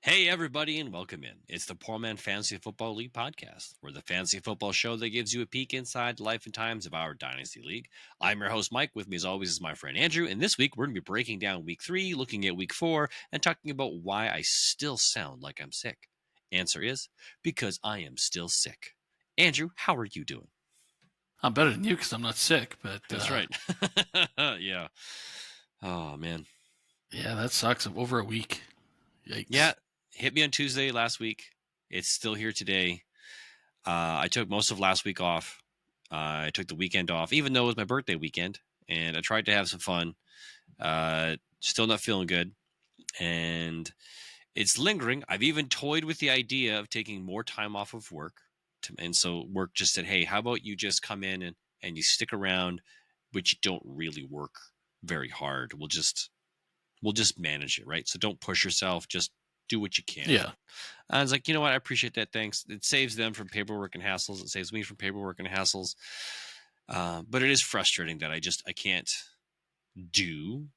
Hey, everybody, and welcome in. It's the Poor Man Fantasy Football League podcast. We're the fantasy football show that gives you a peek inside the life and times of our Dynasty League. I'm your host, Mike. With me, as always, is my friend Andrew. And this week, we're going to be breaking down week 3, looking at week 4, and talking about why I still sound like I'm sick. Answer is, because I am still sick. Andrew, how are you doing? I'm better than you because I'm not sick, but... That's right. Yeah. Oh, man. Yeah, that sucks. Over a week. Yikes. Yeah. Hit me on Tuesday last week. It's still here today. I took most of last week off. I took the weekend off, even though it was my birthday weekend, and I tried to have some fun. Still not feeling good, and it's lingering. I've even toyed with the idea of taking more time off of work, and so work just said, "Hey, how about you just come in and you stick around, but you don't really work very hard. We'll just manage it, right? So don't push yourself. Just do what you can." Yeah. I was like, you know what? I appreciate that. Thanks. It saves them from paperwork and hassles. It saves me from paperwork and hassles. But it is frustrating that I can't do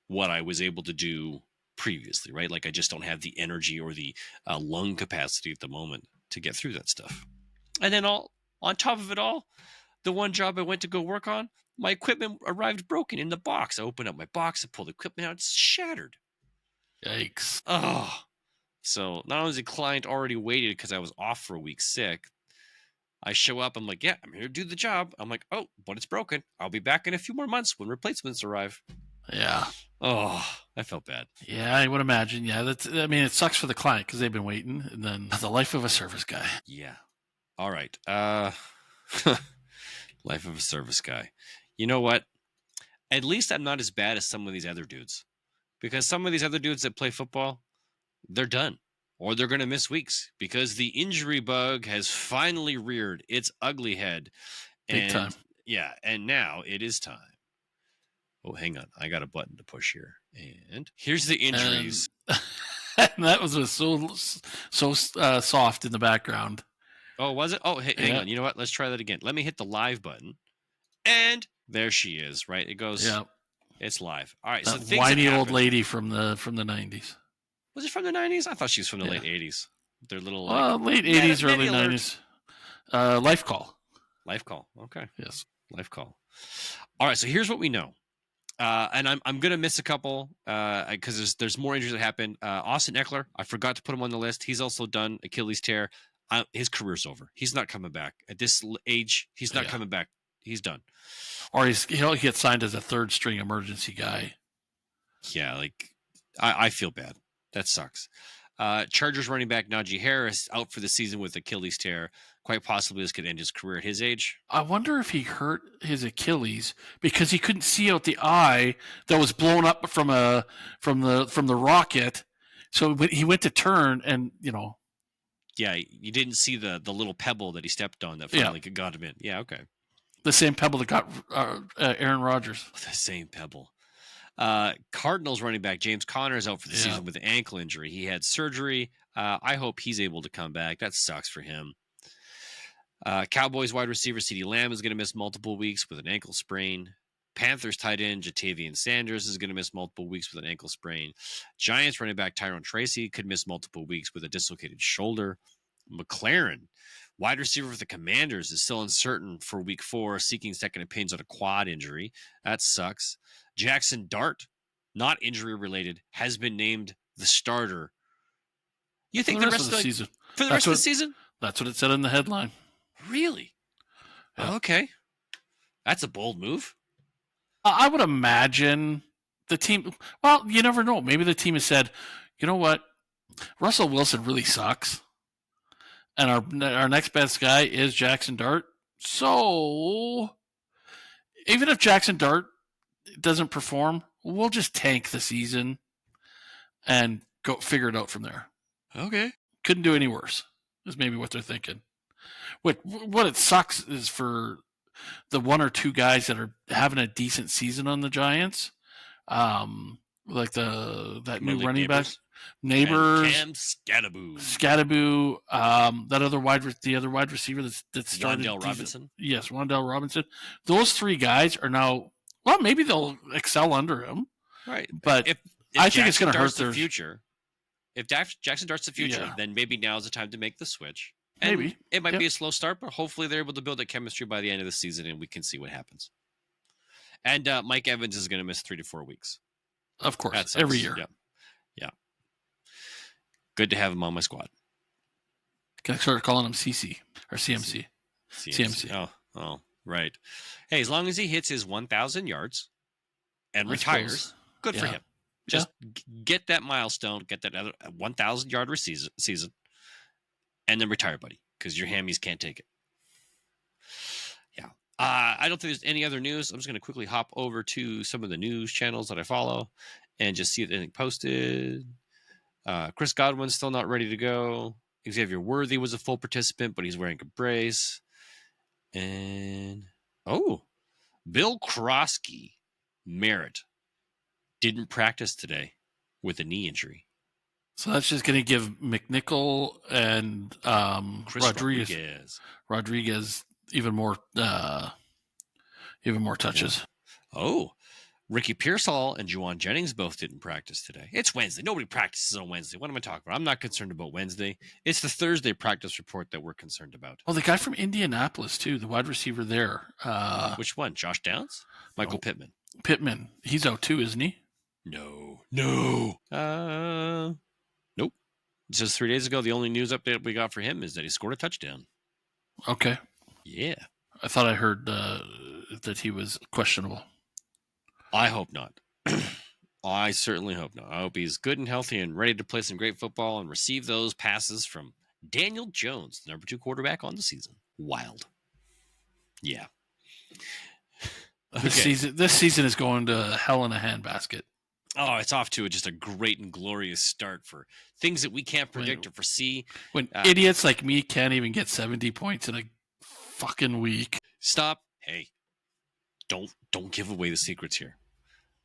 what I was able to do previously, right? Like I just don't have the energy or the lung capacity at the moment to get through that stuff. And then on top of it all, the one job I went to go work on, my equipment arrived broken in the box. I opened up my box, I pulled the equipment out, it's shattered. Yikes. Oh. So not only is the client already waited because I was off for a week sick, I show up, I'm like, yeah, I'm here to do the job. I'm like, oh, but it's broken. I'll be back in a few more months when replacements arrive. Yeah. Oh, I felt bad. Yeah, I would imagine. Yeah, it sucks for the client because they've been waiting, and then the life of a service guy. Yeah. All right. Life of a service guy. You know what? At least I'm not as bad as some of these other dudes. Because some of these other dudes that play football, they're done. Or they're going to miss weeks because the injury bug has finally reared its ugly head. Big time. Yeah, and now it is time. Oh, hang on. I got a button to push here. And here's the injuries. And that was so soft in the background. Oh, was it? Oh, hey, hang on. You know what? Let's try that again. Let me hit the live button. And there she is, right? It goes. Yeah. It's live. All right. That whiny old lady from the 90s. Was it from the 90s? I thought she was from the late 80s. Their little late 80s, early 90s. Life Call. Life Call. Okay. Yes. Life Call. All right. So here's what we know. And I'm gonna miss a couple because there's more injuries that happen. Austin Eckler, I forgot to put him on the list. He's also done Achilles tear. His career's over. He's not coming back at this age. He's not coming back. He's done. Or he'll get signed as a third string emergency guy. Yeah, like I feel bad. That sucks. Chargers running back Najee Harris out for the season with Achilles tear. Quite possibly this could end his career at his age. I wonder if he hurt his Achilles because he couldn't see out the eye that was blown up from the rocket. So he went to turn and, Yeah, you didn't see the little pebble that he stepped on that finally got him in. Yeah, okay. The same pebble that got Aaron Rodgers. The same pebble. Cardinals running back James Conner is out for the season with an ankle injury. He had surgery. I hope he's able to come back. That sucks for him. Cowboys wide receiver CeeDee Lamb is going to miss multiple weeks with an ankle sprain. Panthers tight end Jatavian Sanders is going to miss multiple weeks with an ankle sprain. Giants running back Tyrone Tracy could miss multiple weeks with a dislocated shoulder. McLaren, wide receiver for the Commanders, is still uncertain for week 4, seeking second opinions on a quad injury. That sucks. Jackson Dart, not injury related, has been named the starter. You think the rest of the season? For the rest of the season? That's what it said in the headline. Really? Yeah. Okay. That's a bold move. I would imagine the team. Well, you never know. Maybe the team has said, you know what? Russell Wilson really sucks. And our next best guy is Jackson Dart. So even if Jackson Dart doesn't perform, we'll just tank the season and go figure it out from there. Okay. Couldn't do any worse, is maybe what they're thinking. What it sucks is for the one or two guys that are having a decent season on the Giants, like that new running back, Neighbors, Cam Scattaboo, the other wide receiver that's started. Wan'Dale Robinson. Yes, Wan'Dale Robinson. Those three guys are now. Well, maybe they'll excel under him, right? But if I think it's going to hurt their future. If Jackson Dart's the future, then maybe now's the time to make the switch. And Maybe. it might be a slow start, but hopefully they're able to build that chemistry by the end of the season, and we can see what happens. And Mike Evans is going to miss 3 to 4 weeks. Of course, every year. Yeah. Good to have him on my squad. Can I start calling him CC or CMC? CMC. Oh, right. Hey, as long as he hits his 1,000 yards and retires, good for him. Just get that milestone, get that other 1,000-yard season, and then retire, buddy, because your hammies can't take it. Yeah. I don't think there's any other news. I'm just going to quickly hop over to some of the news channels that I follow and just see if anything posted. Chris Godwin's still not ready to go. Xavier Worthy was a full participant, but he's wearing a brace. And, Bill Krosky, Merritt, didn't practice today with a knee injury. So that's just going to give McNichol and Rodriguez even more touches. Yeah. Ricky Pearsall and Juwan Jennings both didn't practice today. It's Wednesday. Nobody practices on Wednesday. What am I talking about? I'm not concerned about Wednesday. It's the Thursday practice report that we're concerned about. Oh, the guy from Indianapolis, too, the wide receiver there. Which one? Josh Downs? Michael Pittman. Pittman. He's out, too, isn't he? No. Nope. Just 3 days ago, the only news update we got for him is that he scored a touchdown. Okay. Yeah. I thought I heard that he was questionable. I hope not. I certainly hope not. I hope he's good and healthy and ready to play some great football and receive those passes from Daniel Jones, the number 2 quarterback on the season. Wild. Yeah. Okay. This season is going to hell in a handbasket. Oh, it's off to just a great and glorious start for things that we can't predict or foresee. When idiots like me can't even get 70 points in a fucking week. Stop. Hey, don't give away the secrets here.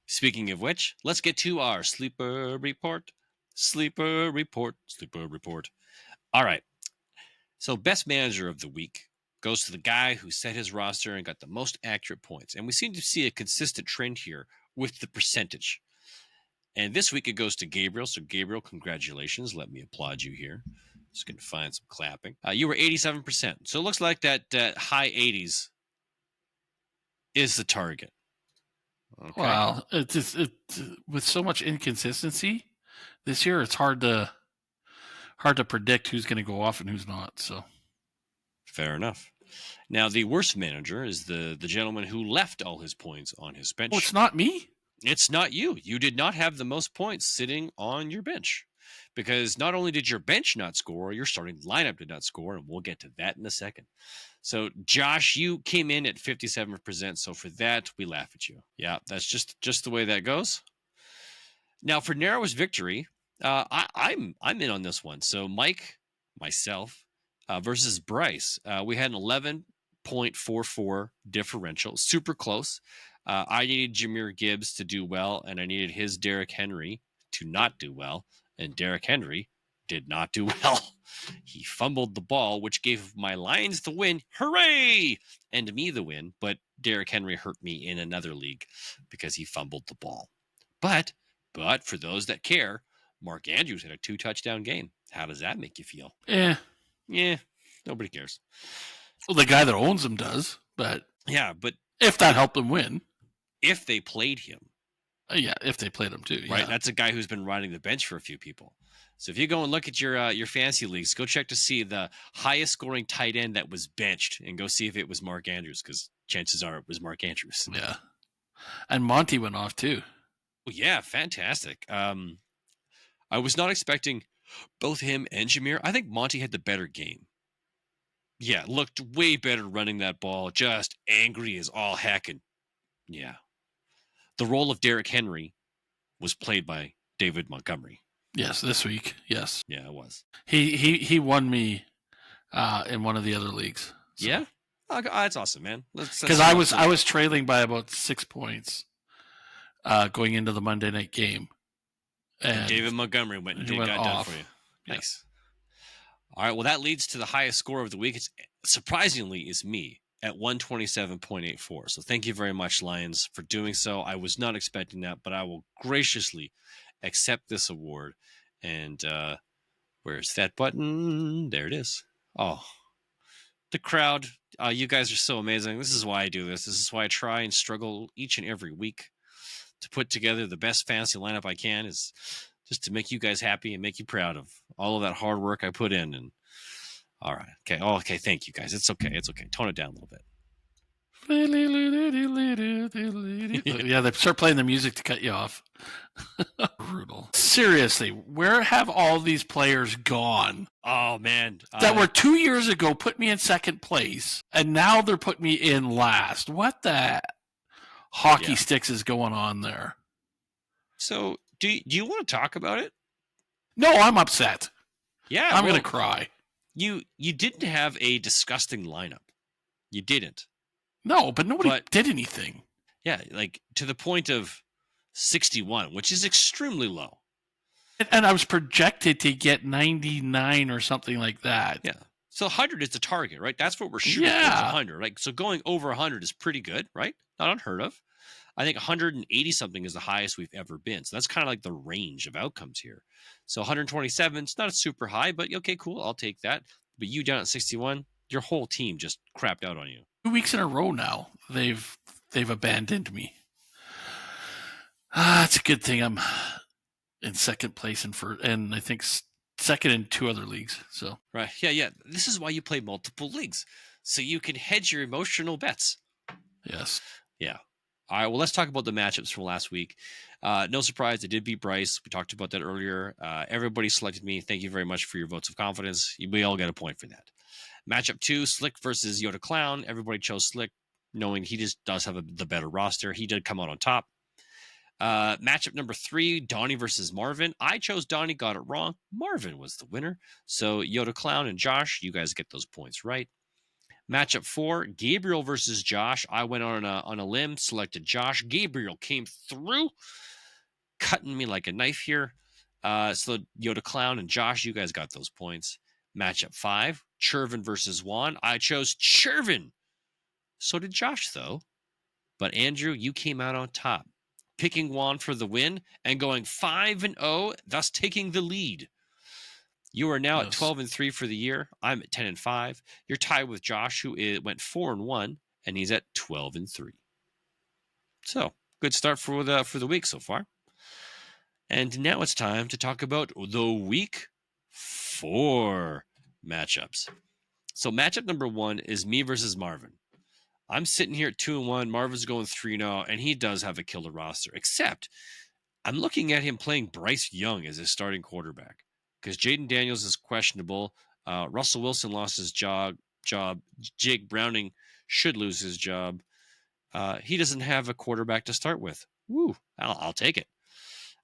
Speaking of which, let's get to our sleeper report. Sleeper report. All right. So best manager of the week goes to the guy who set his roster and got the most accurate points. And we seem to see a consistent trend here with the percentage. And this week it goes to Gabriel. So Gabriel, congratulations. Let me applaud you here. Just going to find some clapping. You were 87%. So it looks like that high 80s is the target. Okay. Wow. With so much inconsistency this year, it's hard to predict who's going to go off and who's not. So fair enough. Now, the worst manager is the gentleman who left all his points on his bench. Oh, it's not me? It's not you. You did not have the most points sitting on your bench because not only did your bench not score, your starting lineup did not score, and we'll get to that in a second. So, Josh, you came in at 57%, so for that, we laugh at you. Yeah, that's just the way that goes. Now, for narrowest victory, I'm in on this one. So, Mike, myself, versus Bryce, we had an 11.44 differential, super close. I needed Jahmyr Gibbs to do well, and I needed his Derrick Henry to not do well, and Derrick Henry did not do well. He fumbled the ball, which gave my Lions the win. Hooray! And me the win, but Derrick Henry hurt me in another league because he fumbled the ball. But for those that care, Mark Andrews had a 2-touchdown game. How does that make you feel? Yeah, nobody cares. Well, the guy that owns him does, but if that helped him win. If they played him. If they played him too. Right, yeah. That's a guy who's been riding the bench for a few people. So if you go and look at your fantasy leagues, go check to see the highest scoring tight end that was benched and go see if it was Mark Andrews, because chances are it was Mark Andrews. Yeah. And Monty went off too. Well, yeah, fantastic. I was not expecting both him and Jahmyr. I think Monty had the better game. Yeah, looked way better running that ball, just angry as all heck. And yeah. The role of Derrick Henry was played by David Montgomery. Yes, this week. Yes. Yeah, it was. He won me in one of the other leagues. So. Yeah? Oh, that's awesome, man. Because I was trailing by about 6 points going into the Monday night game. And David Montgomery went and got done for you. Nice. All right, well, that leads to the highest score of the week. It's surprisingly is me at 127.84. So thank you very much, Lions, for doing so. I was not expecting that, but I will graciously accept this award And where's that button? There it is. Oh, the crowd. You guys are so amazing. This is why I do this. This is why I try and struggle each and every week to put together the best fantasy lineup I can, is just to make you guys happy and make you proud of all of that hard work I put in. And all right. Okay. Oh, okay. Thank you guys. It's okay. It's okay. Tone it down a little bit. Yeah, they start playing the music to cut you off. Brutal. Seriously, where have all these players gone? Oh, man. That were 2 years ago put me in second place, and now they're putting me in last. What the hockey sticks is going on there? So, do you want to talk about it? No, I'm upset. Yeah. I'm going to cry. You didn't have a disgusting lineup. You didn't. No, but nobody did anything. Yeah, like to the point of 61, which is extremely low. And I was projected to get 99 or something like that. Yeah. So 100 is the target, right? That's what we're shooting for, 100. Like, so going over 100 is pretty good, right? Not unheard of. I think 180 something is the highest we've ever been. So that's kind of like the range of outcomes here. So 127, it's not a super high, but okay, cool. I'll take that. But you down at 61, your whole team just crapped out on you. 2 weeks in a row now, they've abandoned me. It's a good thing I'm in second place and I think second in 2 other leagues. So right, yeah. This is why you play multiple leagues, so you can hedge your emotional bets. Yes. Yeah. All right. Well, let's talk about the matchups from last week. No surprise, I did beat Bryce. We talked about that earlier. Everybody selected me. Thank you very much for your votes of confidence. We all get a point for that. Matchup 2, Slick versus Yoda Clown. Everybody chose Slick, knowing he just does have the better roster. He did come out on top. Matchup number 3, Donnie versus Marvin. I chose Donnie, got it wrong. Marvin was the winner. So Yoda Clown and Josh, you guys get those points right. Matchup 4, Gabriel versus Josh. I went on a limb, selected Josh. Gabriel came through, cutting me like a knife here. So Yoda Clown and Josh, you guys got those points. Matchup 5, Chervin versus Juan. I chose Chervin. So did Josh, though. But Andrew, you came out on top, picking Juan for the win and going 5-0, thus taking the lead. You are now at 12-3 for the year. I'm at 10-5. You're tied with Josh, who went 4-1, and he's at 12-3. So good start for the week so far. And now it's time to talk about the week 4 matchups. So matchup number 1 is me versus Marvin. I'm sitting here at 2-1. Marvin's going 3-0, and he does have a killer roster. Except I'm looking at him playing Bryce Young as his starting quarterback because Jaden Daniels is questionable. Russell Wilson lost his job. Jake Browning should lose his job. He doesn't have a quarterback to start with. Woo! I'll take it.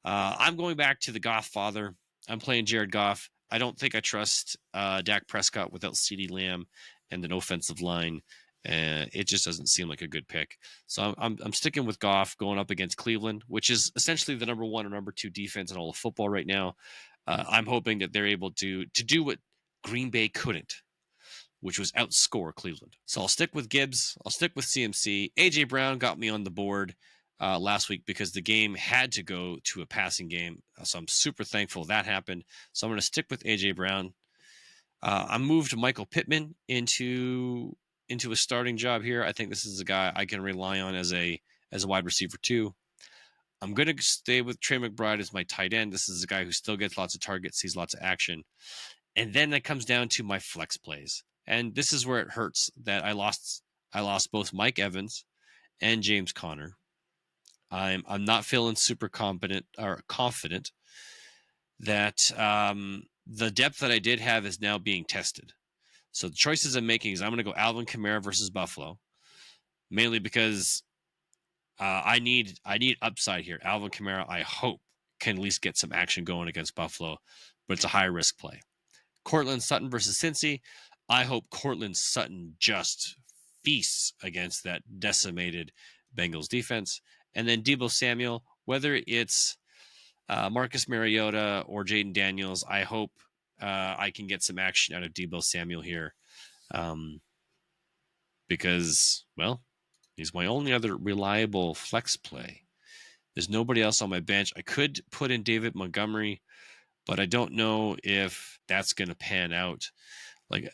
I'm going back to the Goff father. I'm playing Jared Goff. I don't think I trust Dak Prescott without CeeDee Lamb and an offensive line. It just doesn't seem like a good pick. So I'm sticking with Goff going up against Cleveland, which is essentially the number 1 or number 2 defense in all of football right now. I'm hoping that they're able to do what Green Bay couldn't, which was outscore Cleveland. So I'll stick with Gibbs. I'll stick with CMC. A.J. Brown got me on the board last week because the game had to go to a passing game. So I'm super thankful that happened. So I'm going to stick with A.J. Brown. I moved Michael Pittman into a starting job here. I think this is a guy I can rely on as a wide receiver too. I'm going to stay with Trey McBride as my tight end. This is a guy who still gets lots of targets, sees lots of action. And then it comes down to my flex plays. And this is where it hurts that I lost both Mike Evans and James Conner. I'm not feeling super confident that the depth that I did have is now being tested. So the choices I'm making is I'm going to go Alvin Kamara versus Buffalo, mainly because I need upside here. Alvin Kamara, I hope, can at least get some action going against Buffalo, but it's a high risk play. Cortland Sutton versus Cincy. I hope Cortland Sutton just feasts against that decimated Bengals defense. And then Deebo Samuel, whether it's Marcus Mariota or Jaden Daniels, I hope I can get some action out of Deebo Samuel here because, well, he's my only other reliable flex play. There's nobody else on my bench. I could put in David Montgomery, but I don't know if that's going to pan out. Like,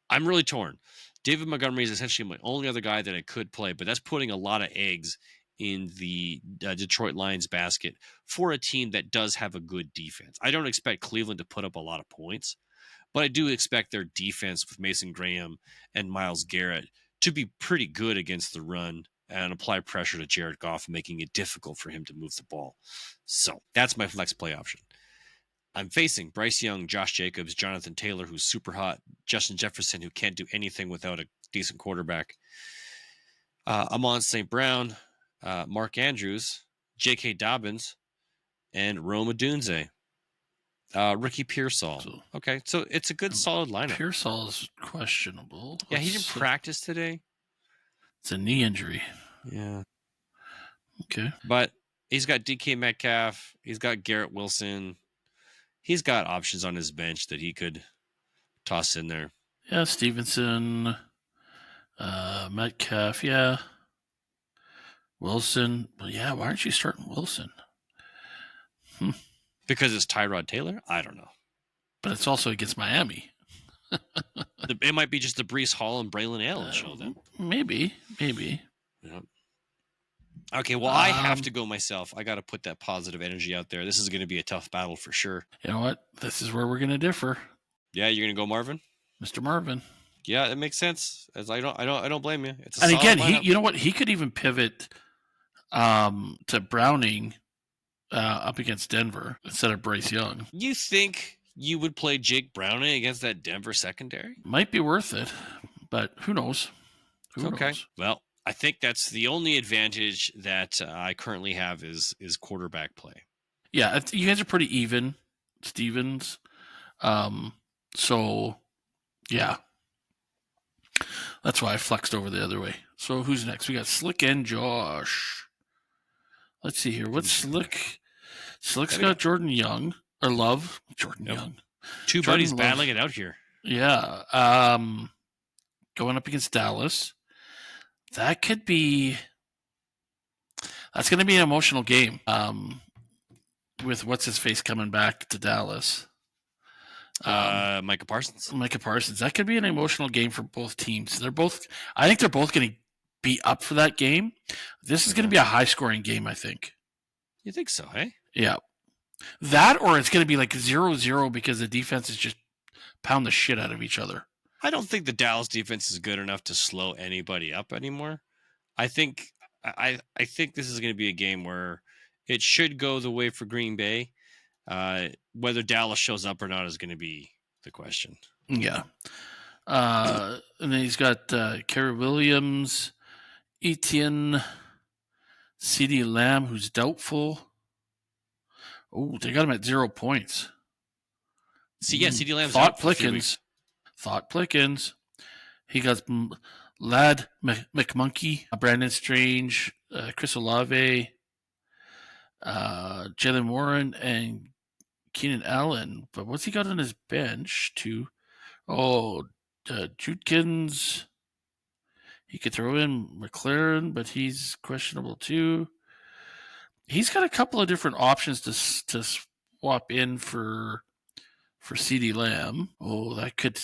I'm really torn. David Montgomery is essentially my only other guy that I could play, but that's putting a lot of eggs in the Detroit Lions basket for a team that does have a good defense. I don't expect Cleveland to put up a lot of points, but I do expect their defense with Mason Graham and Myles Garrett to be pretty good against the run and apply pressure to Jared Goff, making it difficult for him to move the ball. So that's my flex play option. I'm facing Bryce Young, Josh Jacobs, Jonathan Taylor, who's super hot, Justin Jefferson, who can't do anything without a decent quarterback, Amon St. Brown, Mark Andrews, J.K. Dobbins, and Rome Odunze. Ricky Pearsall. Okay, so it's a good, solid lineup. Pearsall is questionable. Yeah, he didn't practice today. It's a knee injury. Yeah. Okay. But he's got DK Metcalf. He's got Garrett Wilson. He's got options on his bench that he could toss in there. Yeah, Stevenson, Metcalf, yeah. Wilson. Well, yeah, why aren't you starting Wilson? Because it's Tyrod Taylor? I don't know. But it's also against Miami. It might be just the Breece Hall and Braylon Allen show then. Maybe. Yeah. Okay, well, I have to go myself. I got to put that positive energy out there. This is going to be a tough battle for sure. You know what? This is where we're going to differ. Yeah, you're going to go Marvin? Mr. Marvin. Yeah, it makes sense. As I don't blame you. It's and again, you know what? He could even pivot to Browning up against Denver instead of Bryce Young. You think you would play Jake Browning against that Denver secondary? Might be worth it, but who knows? Who knows? Well, I think that's the only advantage that I currently have is quarterback play. Yeah, you guys are pretty even, Stevens. So, yeah. That's why I flexed over the other way. So who's next? We got Slick and Josh. Let's see here. What's Slick? Slick's got Jordan Young. Or Love. Jordan Young. Two Jordan buddies battling it out here. Yeah. Going up against Dallas. That's going to be an emotional game. With what's his face coming back to Dallas. Micah Parsons. That could be an emotional game for both teams. I think they're both going to be up for that game. This is going to be a high scoring game, I think. You think so, hey? Yeah. That or it's going to be like 0-0 because the defenses just pound the shit out of each other. I don't think the Dallas defense is good enough to slow anybody up anymore. I think this is going to be a game where it should go the way for Green Bay. Whether Dallas shows up or not is going to be the question. Yeah. And then he's got Kerry Williams, Etienne, CeeDee Lamb, who's doubtful. Oh, they got him at 0 points. CeeDee Lamb's Thought Plickens. He got Lad McMonkey, Brandon Strange, Chris Olave, Jalen Warren, and Keenan Allen. But what's he got on his bench? Judkins. He could throw in McLaren, but he's questionable too. He's got a couple of different options to swap in for CeeDee Lamb. Oh, that could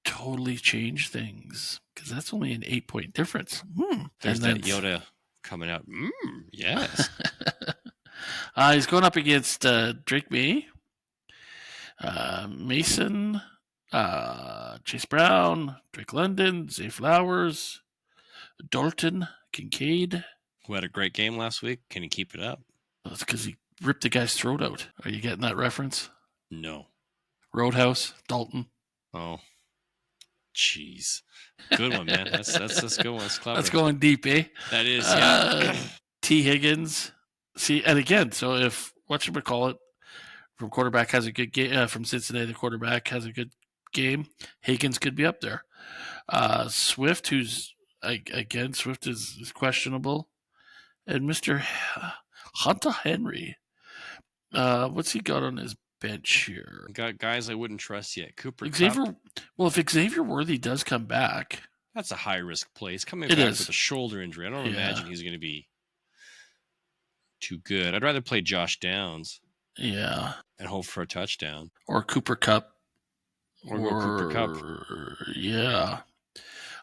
totally change things because that's only an 8-point difference. There's that Yoda coming out. Yes. He's going up against Drake May, Mason, Chase Brown, Drake London, Zay Flowers, Dalton Kincaid. Who had a great game last week. Can he keep it up? That's because he ripped the guy's throat out. Are you getting that reference? No. Roadhouse, Dalton. Oh, jeez. Good one, man. That's a good one. That's clever. That's going deep, eh? That is, yeah. T. Higgins. See, and again, so if whatchamacallit from quarterback has a good game, from Cincinnati, the quarterback has a good game, Higgins could be up there. Swift, who's, again, Swift is questionable. And Mr. Hunter Henry. What's he got on his bench here? Got guys I wouldn't trust yet. Cooper Xavier. Kupp. Well, if Xavier Worthy does come back, that's a high risk play. He's coming back with a shoulder injury. I don't imagine he's going to be too good. I'd rather play Josh Downs. Yeah. and hope for a touchdown. Or Cooper Cup. Or go Cooper Cup. Yeah.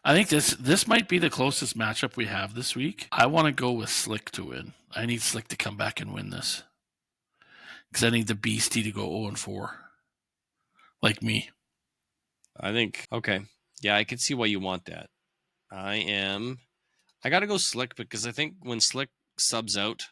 I think this might be the closest matchup we have this week. I want to go with Slick to win. I need Slick to come back and win this. Because I need the Beastie to go 0-4. Like me. I think, okay. Yeah, I can see why you want that. I got to go Slick because I think when Slick subs out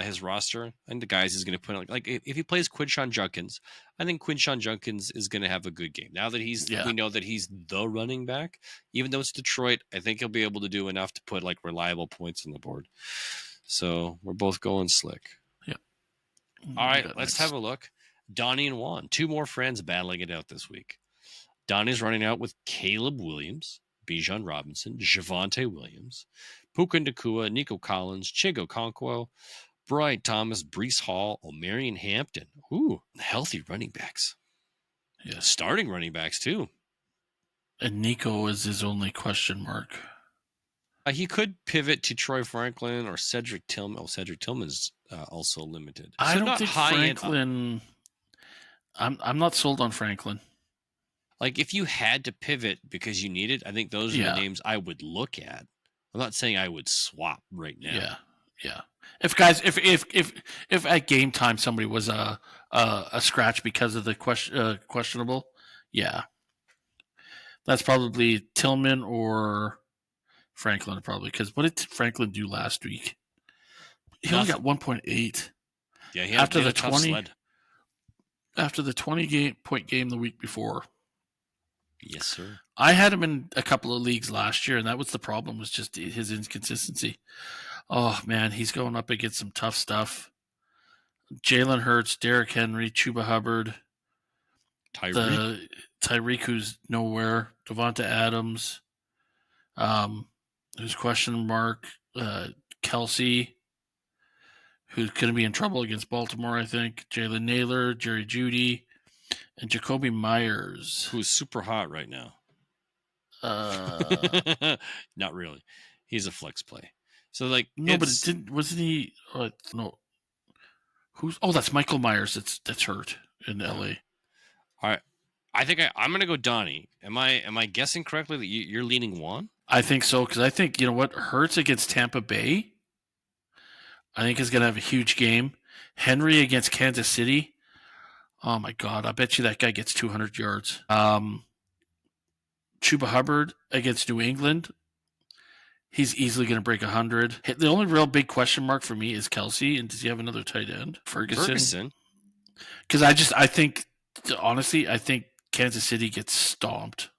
his roster, I think the guys he's going to put on, like if he plays Quinshawn Junkins, I think Quinshawn Junkins is going to have a good game. Now that we know that he's the running back, even though it's Detroit, I think he'll be able to do enough to put like reliable points on the board. So we're both going Slick. Yeah. All right, let's have a look. Donnie and Juan, 2 more friends battling it out this week. Donnie's running out with Caleb Williams, Bijan Robinson, Javonte Williams, Puka Nacua, Nico Collins, Chigo Conquo, Brian Thomas, Breece Hall, O'Marion Hampton. Ooh, healthy running backs. Yeah. Starting running backs, too. And Nico is his only question mark. He could pivot to Troy Franklin or Cedric Tillman. Oh, Cedric Tillman's also limited. I don't think Franklin... I'm not sold on Franklin. Like, if you had to pivot because you need it, I think those are the names I would look at. I'm not saying I would swap right now. Yeah. If at game time somebody was a scratch because of the questionable, that's probably Tillman or Franklin probably. Because what did Franklin do last week? He only got 1.8. Yeah, he had a tough sled. After the 20-point game the week before. Yes, sir. I had him in a couple of leagues last year, and that was the problem, was just his inconsistency. Oh, man, he's going up against some tough stuff. Jalen Hurts, Derrick Henry, Chuba Hubbard. Tyreek, who's nowhere. Devonta Adams. Who's question mark. Kelsey, who's going to be in trouble against Baltimore, I think. Jalen Naylor, Jerry Jeudy, and Jacoby Myers. Who's super hot right now. Not really. He's a flex play. So, like, no, but wasn't he? No. That's Michael Myers. That's hurt in LA. All right. I think I'm going to go Donnie. Am I guessing correctly that you're leaning Juan? I think so, because I think, you know what, Hurts against Tampa Bay, I think is going to have a huge game. Henry against Kansas City. Oh, my God. I bet you that guy gets 200 yards. Chuba Hubbard against New England. He's easily going to break 100. The only real big question mark for me is Kelsey. And does he have another tight end? Ferguson. Because I think Kansas City gets stomped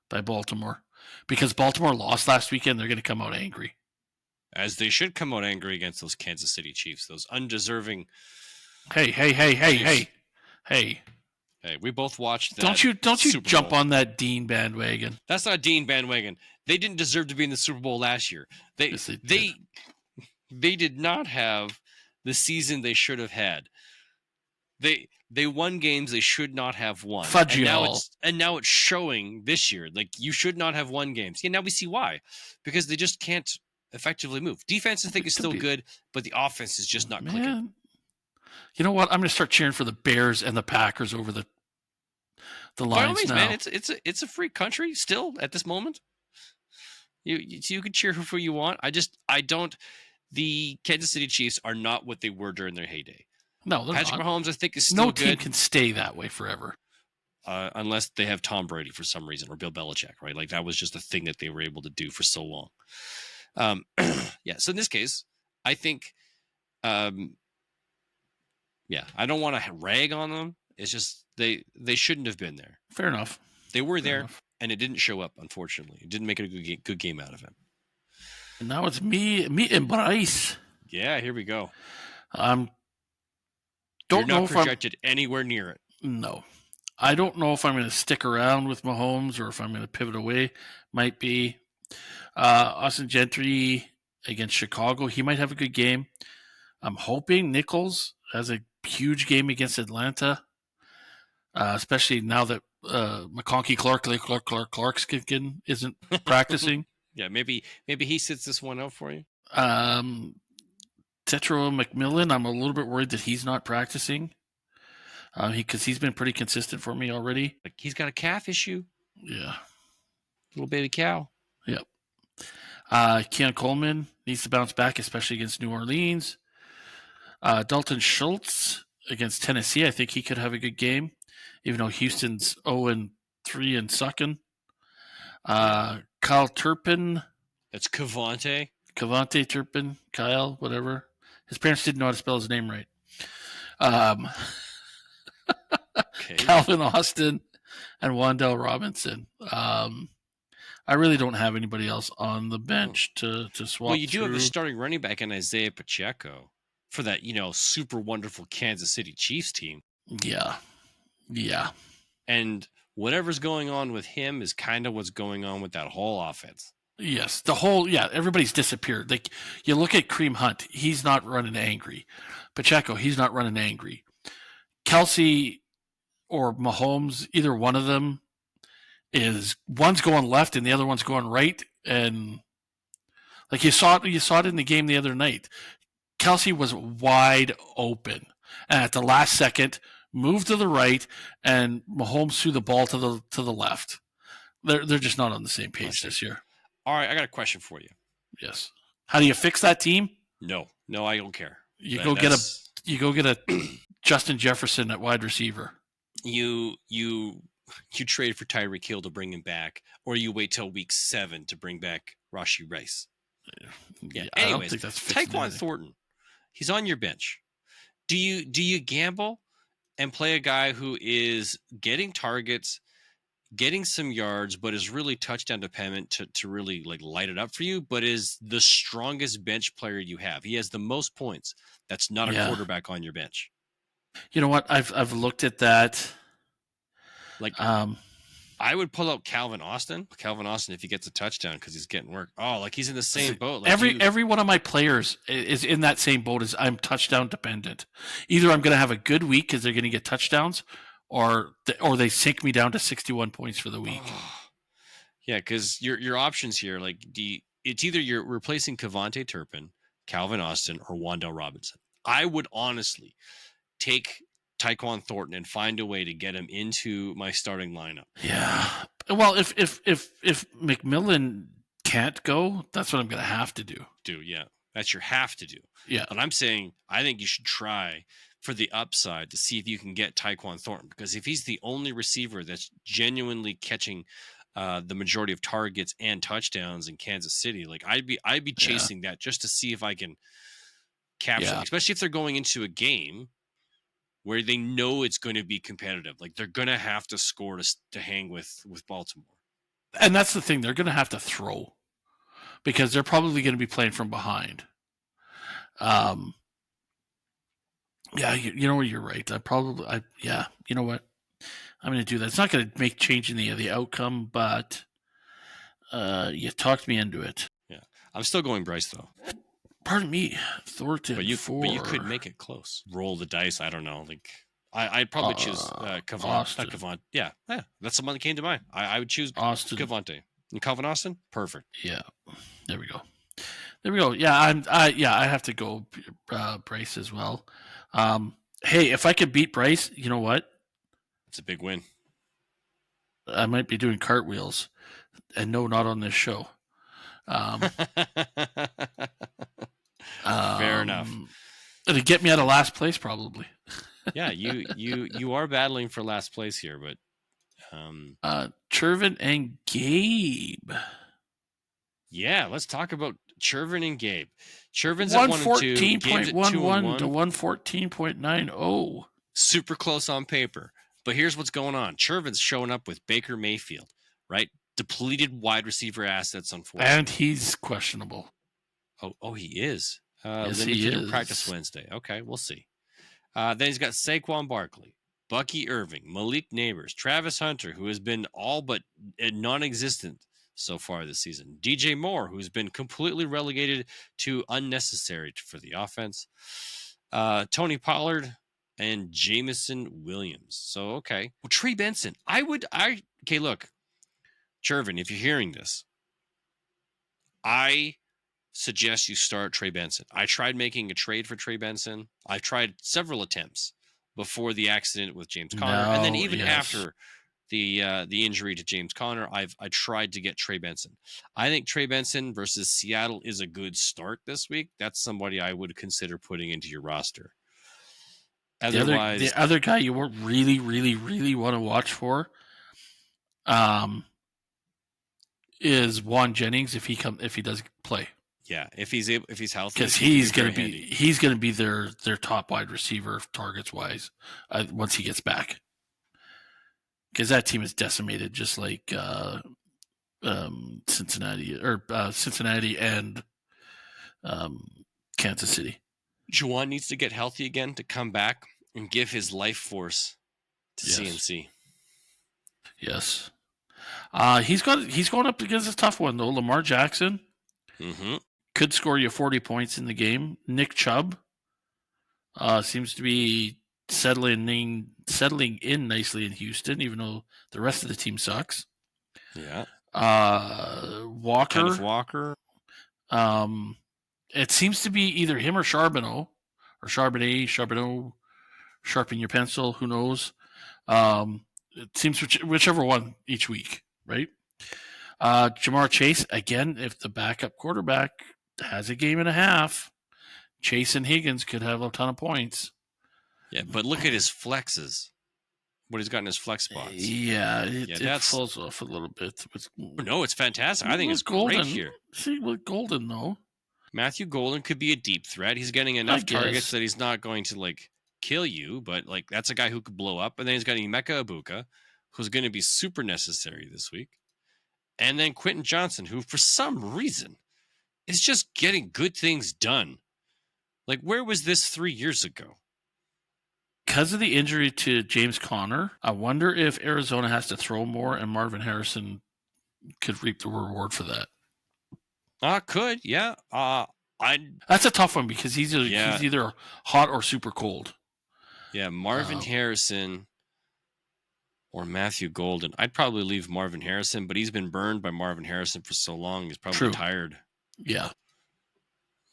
by Baltimore. Because Baltimore lost last weekend, they're going to come out angry. As they should come out angry against those Kansas City Chiefs, those undeserving. Hey, we both watched that. Don't you Super jump Bowl. On that Dean bandwagon. That's not Dean bandwagon. They didn't deserve to be in the Super Bowl last year. They did not have the season they should have had. They won games they should not have won. Fudge and now it's showing this year. Like, you should not have won games. Yeah, now we see why. Because they just can't effectively move. Defense, I think, is still good, but the offense is just not clicking. You know what? I'm going to start cheering for the Bears and the Packers over the Lions. By all means, now. Man, it's a free country still at this moment. You can cheer for who you want. The Kansas City Chiefs are not what they were during their heyday. No, they're Patrick not. Mahomes, I think, is still no good. team can stay that way forever. Unless they have Tom Brady for some reason, or Bill Belichick, right? Like, that was just a thing that they were able to do for so long. So in this case, I think, I don't want to rag on them. It's just they shouldn't have been there. Fair enough. They were there, and it didn't show up, unfortunately. It didn't make it a good game out of it. And now it's me and Bryce. Yeah, here we go. Don't know if projected anywhere near it. No. I don't know if I'm going to stick around with Mahomes or if I'm going to pivot away. Might be. Austin Gentry against Chicago. He might have a good game. I'm hoping Nichols has a huge game against Atlanta, especially now that McConkey Clarkskin isn't practicing. Yeah, maybe he sits this one out for you. Tetro McMillan, I'm a little bit worried that he's not practicing because he's been pretty consistent for me already. Like he's got a calf issue. Yeah. Little baby cow. Yep. Keon Coleman needs to bounce back, especially against New Orleans. Dalton Schultz against Tennessee, I think he could have a good game, even though Houston's 0-3 and sucking. Kyle Turpin. That's Cavante Turpin, Kyle, whatever. His parents didn't know how to spell his name right. Okay. Calvin Austin and Wan'Dale Robinson. I really don't have anybody else on the bench to swap. Well, you do have a starting running back in Isaiah Pacheco for that, super wonderful Kansas City Chiefs team. Yeah. And whatever's going on with him is kind of what's going on with that whole offense. Yes, everybody's disappeared. Like you look at Kareem Hunt, he's not running angry. Pacheco, he's not running angry. Kelsey or Mahomes, either one of them one's going left and the other one's going right, and like you saw it in the game the other night. Kelsey was wide open, and at the last second, moved to the right, and Mahomes threw the ball to the left. They're just not on the same page this year. All right, I got a question for you. Yes. How do you fix that team? No, I don't care. You go get a Justin Jefferson at wide receiver. You trade for Tyreek Hill to bring him back, or you wait till week 7 to bring back Rashee Rice. Yeah. Anyways, I don't think that's Tyquan Thornton. He's on your bench. Do you gamble and play a guy who is getting targets, getting some yards, but is really touchdown dependent to really like light it up for you, but is the strongest bench player you have? He has the most points. That's not a quarterback on your bench. You know what? I've looked at that. Like, I would pull out Calvin Austin if he gets a touchdown because he's getting work. Oh, like he's in the same boat. Like every one of my players is in that same boat as I'm touchdown dependent. Either I'm going to have a good week because they're going to get touchdowns, or they sink me down to 61 points for the week. Yeah, because your options here, like it's either you're replacing Cavante Turpin, Calvin Austin, or Wan'Dale Robinson. I would honestly take Tyquan Thornton and find a way to get him into my starting lineup. Yeah. Well, if McMillan can't go, that's what I'm going to have to do. Yeah. That's your have to do. Yeah. But I'm saying I think you should try for the upside to see if you can get Tyquan Thornton, because if he's the only receiver that's genuinely catching the majority of targets and touchdowns in Kansas City, like I'd be chasing that just to see if I can capture them, especially if they're going into a game where they know it's going to be competitive. Like they're going to have to score to hang with Baltimore. And that's the thing. They're going to have to throw because they're probably going to be playing from behind. Yeah, you know what? You're right. You know what? I'm going to do that. It's not going to make change in the outcome, but you talked me into it. Yeah. I'm still going Bryce, though. Pardon me, Thornton. But you could make it close. Roll the dice. I don't know. Like I'd probably choose Cavante. Yeah, that's the one that came to mind. I would choose Austin. Cavante and Calvin Austin. Perfect. Yeah, there we go. Yeah, I have to go Bryce as well. Hey, if I could beat Bryce, you know what? It's a big win. I might be doing cartwheels, and no, not on this show. Fair enough. It'd get me out of last place, probably. Yeah, you are battling for last place here, but Chervin and Gabe. Yeah, let's talk about Chervin and Gabe. Chervin's at 114.11 to 114.90. Super close on paper. But here's what's going on. Chervin's showing up with Baker Mayfield, right? Depleted wide receiver assets, unfortunately. And he's questionable. Oh, he is. Yes, he is. Practice Wednesday. Okay, we'll see. Then he's got Saquon Barkley, Bucky Irving, Malik Neighbors, Travis Hunter, who has been all but non-existent so far this season, DJ Moore, who's been completely relegated to unnecessary for the offense, Tony Pollard, and Jameson Williams. So, okay. Well, Trey Benson. Okay, look, Chervin, if you're hearing this, I suggest you start Trey Benson. I tried making a trade for Trey Benson. I tried several attempts before the accident with James Conner, and then even after the injury to James Conner, I tried to get Trey Benson. I think Trey Benson versus Seattle is a good start this week. That's somebody I would consider putting into your roster. Otherwise, the other guy you really, really, really want to watch for, is Juan Jennings if he does play. Yeah, if he's healthy, because he's going to be their top wide receiver targets wise once he gets back. Because that team is decimated, just like Cincinnati and Kansas City. Juwan needs to get healthy again to come back and give his life force to CMC. Yes. He's going up against a tough one though. Lamar Jackson could score you 40 points in the game. Nick Chubb seems to be settling in nicely in Houston, even though the rest of the team sucks. Yeah. Walker. Kenneth Walker. It seems to be either him or Charbonneau, sharpen your pencil, who knows? It seems whichever one each week, right? Jamar Chase, again, if the backup quarterback has a game and a half, Chase and Higgins could have a ton of points. Yeah, but look at his flexes. What he's got in his flex spots. Yeah, it falls off a little bit. No, it's fantastic. I think it's great here. See, with Golden, though. Matthew Golden could be a deep threat. He's getting enough targets that he's not going to, kill you, but, that's a guy who could blow up. And then he's got Emeka Ibuka, who's going to be super necessary this week. And then Quentin Johnson, who, for some reason, is just getting good things done. Where was this 3 years ago? Because of the injury to James Conner, I wonder if Arizona has to throw more and Marvin Harrison could reap the reward for that. Could, yeah. That's a tough one because he's either hot or super cold. Yeah, Marvin Harrison or Matthew Golden. I'd probably leave Marvin Harrison, but he's been burned by Marvin Harrison for so long. He's probably tired. Yeah.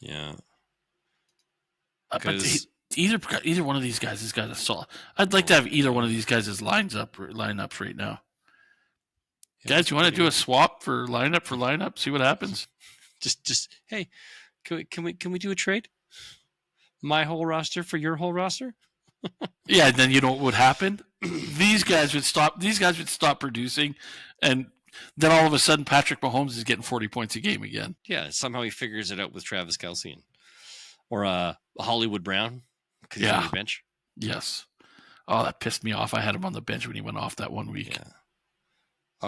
Yeah. But either one of these guys has got a solid. I'd like to have either one of these guys as lineups right now. Yeah, guys, you want to do a swap for lineup? See what happens. Just hey, can we do a trade? My whole roster for your whole roster? Yeah, then you know what would happen? These guys would stop producing, and then all of a sudden Patrick Mahomes is getting 40 points a game again. Yeah, somehow he figures it out with Travis Kelce or Hollywood Brown because he's on the bench. Yes. Oh, that pissed me off. I had him on the bench when he went off that 1 week. Yeah.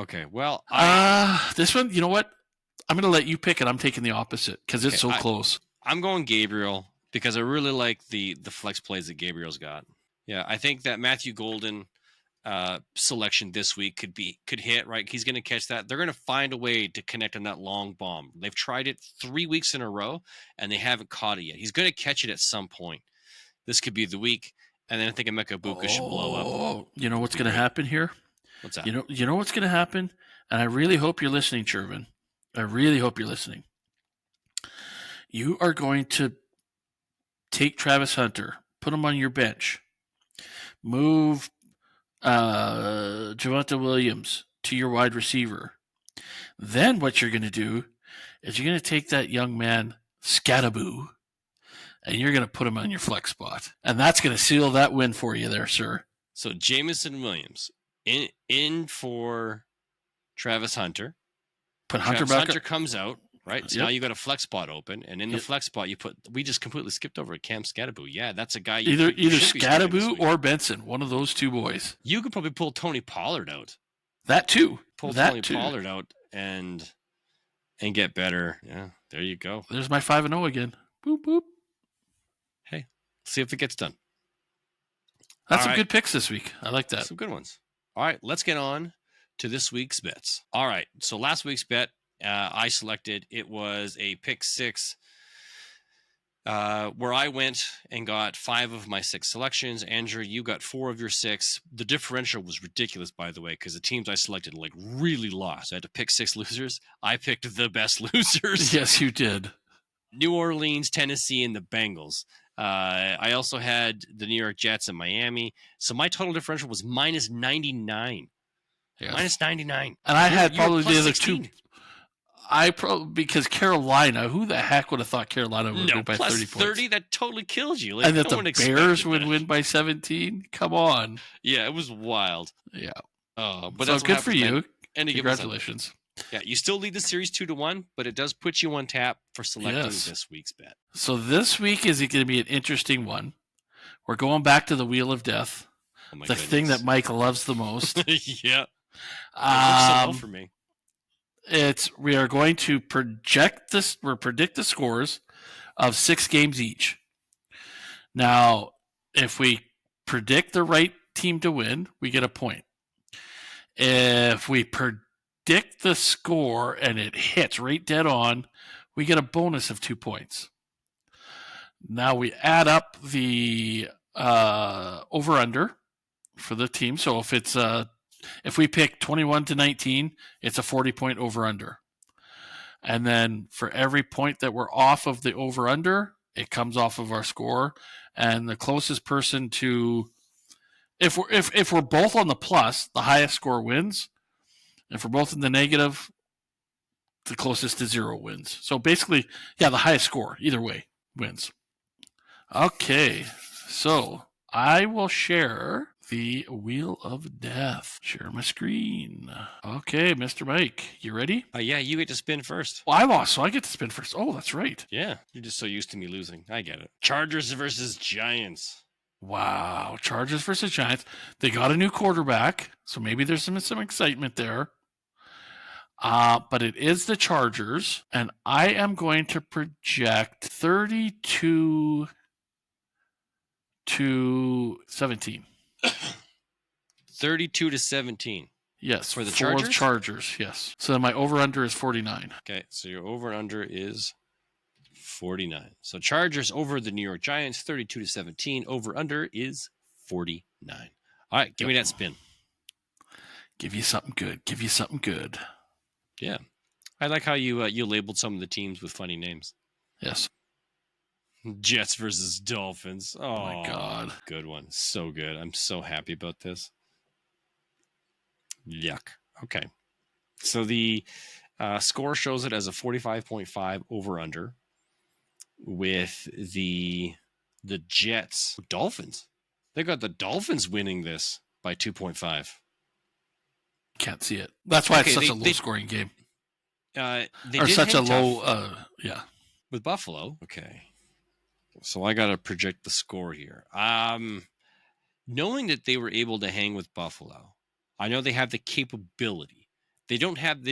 Okay, well, this one, you know what? I'm going to let you pick it. I'm taking the opposite because it's so close. I'm going Gabriel because I really like the flex plays that Gabriel's got. Yeah, I think that Matthew Golden selection this week could hit, right? He's going to catch that. They're going to find a way to connect on that long bomb. They've tried it 3 weeks in a row, and they haven't caught it yet. He's going to catch it at some point. This could be the week, and then I think Emeka Ibuka should blow up. You know what's going to happen here? What's that? You know what's going to happen? And I really hope you're listening, Chervin. I really hope you're listening. You are going to take Travis Hunter, put him on your bench, move Javonte Williams to your wide receiver. Then what you're going to do is you're going to take that young man, Scattaboo, and you're going to put him on your flex spot. And that's going to seal that win for you there, sir. So Jamison Williams in for Travis Hunter. Put Hunter Travis back Hunter up. Comes out, right? So now you got a flex spot open, and in the flex spot we just completely skipped over Cam Scattaboo. Yeah, that's a guy either Scattaboo or Benson, one of those two boys. You could probably pull Tony Pollard out. That too. Tony Pollard out and get better. Yeah, there you go. There's my 5-0 again. Boop boop. Hey, see if it gets done. That's some good picks this week. I like that. Some good ones. All right, let's get on to this week's bets. All right, so last week's bet I selected, it was a pick six where I went and got 5 of my 6 selections. Andrew, you got 4 of your 6. The differential was ridiculous, by the way, because the teams I selected really lost. I had to pick 6 losers. I picked the best losers. Yes, you did. New Orleans, Tennessee, and the Bengals. I also had the New York Jets and Miami. So my total differential was minus 99. Yes. Minus 99. And I had probably the other 16. Because Carolina, who the heck would have thought Carolina would win by 30 points? 30, that totally kills you. Like, and that the Bears would win by 17? Come on. Yeah, it was wild. Yeah. But so that's good for you. And congratulations. Yeah, you still lead the series 2-1, but it does put you on tap for selecting this week's bet. So this week is going to be an interesting one. We're going back to the Wheel of Death, the thing that Mike loves the most. Yeah. It works so well for me. We are going to predict the scores of 6 games each. Now, if we predict the right team to win, we get a point. If we predict the score and it hits right dead on, we get a bonus of 2 points. Now we add up the over-under for the team. So if we pick 21-19, it's a 40-point over-under. And then for every point that we're off of the over-under, it comes off of our score. And the closest person to, if we're both on the plus, the highest score wins. If we're both in the negative, the closest to 0 wins. So basically, the highest score, either way, wins. Okay, so I will share the Wheel of Death. Share my screen. Okay, Mr. Mike, you ready? Yeah, you get to spin first. Well, I lost, so I get to spin first. Oh, that's right. Yeah, you're just so used to me losing. I get it. Chargers versus Giants. Wow, Chargers versus Giants. They got a new quarterback, so maybe there's some excitement there. But it is the Chargers, and I am going to project 32-17. 32-17. Yes, for the Chargers. Chargers, yes. So my over/under is 49. Okay, so your over/under is 49. So Chargers over the New York Giants, 32-17. Over/under is 49. All right, give me that spin. Give you something good. Yeah, I like how you labeled some of the teams with funny names. Yes. Jets versus Dolphins. Oh my God. Good one. So good. I'm so happy about this. Yuck. Okay. So the score shows it as a 45.5 over-under with the Jets. Dolphins. They got the Dolphins winning this by 2.5. Can't see it. That's why it's such a low-scoring game. Or such a low, With Buffalo. Okay. So I got to project the score here. Knowing that they were able to hang with Buffalo, I know they have the capability. They didn't have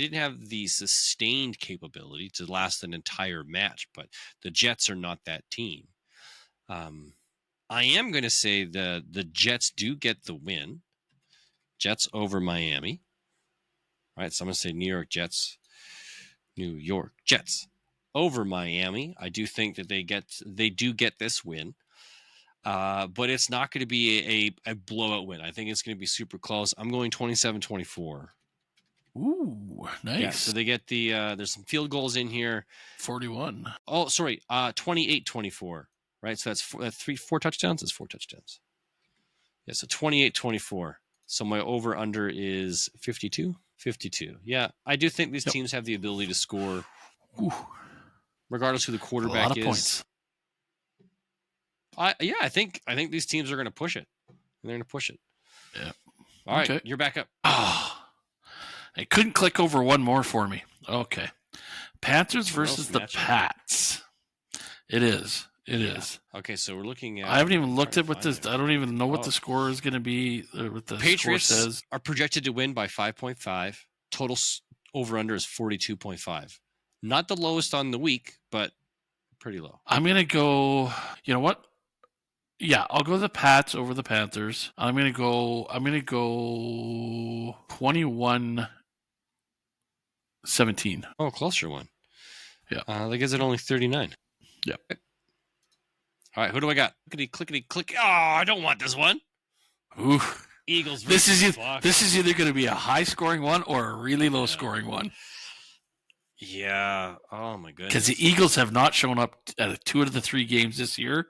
the sustained capability to last an entire match, but the Jets are not that team. I am going to say the Jets do get the win. Jets over Miami. All right, so I'm going to say New York Jets over Miami. I do think that they do get this win. But it's not going to be a blowout win. I think it's going to be super close. I'm going 27-24. Ooh, nice. Yeah, so they get there's some field goals in here. 41. Oh, sorry. 28-24. Right? So that's 4 touchdowns. That's 4 touchdowns. Yeah, so 28-24. So my over-under is 52. 52. Yeah, I do think these teams have the ability to score. Ooh. Regardless who the quarterback a lot of points. I think these teams are going to push it. They're going to push it. Yeah. All right, you're back up. Oh, I couldn't click over one more for me. Okay. Panthers versus the Pats. It is. It is. Okay, so we're looking at... I haven't even looked at what this... I don't even know what the score is going to be. What the Patriots score says. Are projected to win by 5.5. Total over-under is 42.5. Not the lowest on the week, but pretty low. I'm going to go... You know what? Yeah, I'll go the Pats over the Panthers. I'm going to go 21-17. Oh, closer one. Yeah. That gives it only 39. Yep. All right, who do I got? Clickety, click. Oh, I don't want this one. Ooh. Eagles versus Bucs. This is either going to be a high-scoring one or a really low-scoring one. Yeah. Oh my goodness. Because the Eagles have not shown up at 2 out of the 3 games this year